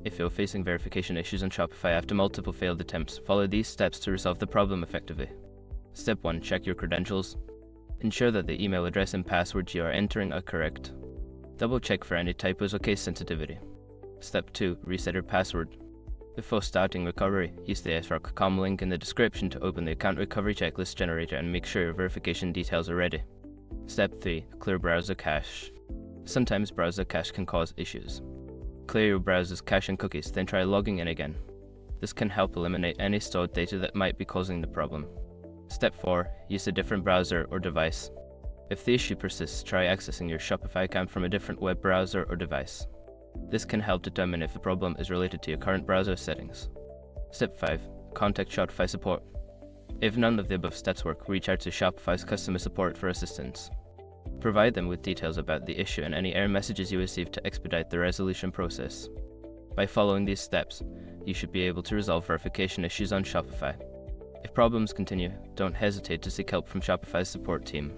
If you're facing verification issues on Shopify after multiple failed attempts, follow these steps to resolve the problem effectively. Step 1. Check your credentials. Ensure that the email address and password you are entering are correct. Double check for any typos or case sensitivity. Step 2. Reset your password. Before starting recovery, use the srock.com link in the description to open the account recovery checklist generator and make sure your verification details are ready. Step 3. Clear browser cache. Sometimes browser cache can cause issues. Clear your browser's cache and cookies, then try logging in again. This can help eliminate any stored data that might be causing the problem. Step 4. Use a different browser or device. If the issue persists, try accessing your Shopify account from a different web browser or device. This can help determine if the problem is related to your current browser settings. Step 5. Contact Shopify support. If none of the above steps work, reach out to Shopify's customer support for assistance. Provide them with details about the issue and any error messages you receive to expedite the resolution process. By following these steps, you should be able to resolve verification issues on Shopify. If problems continue, don't hesitate to seek help from Shopify's support team.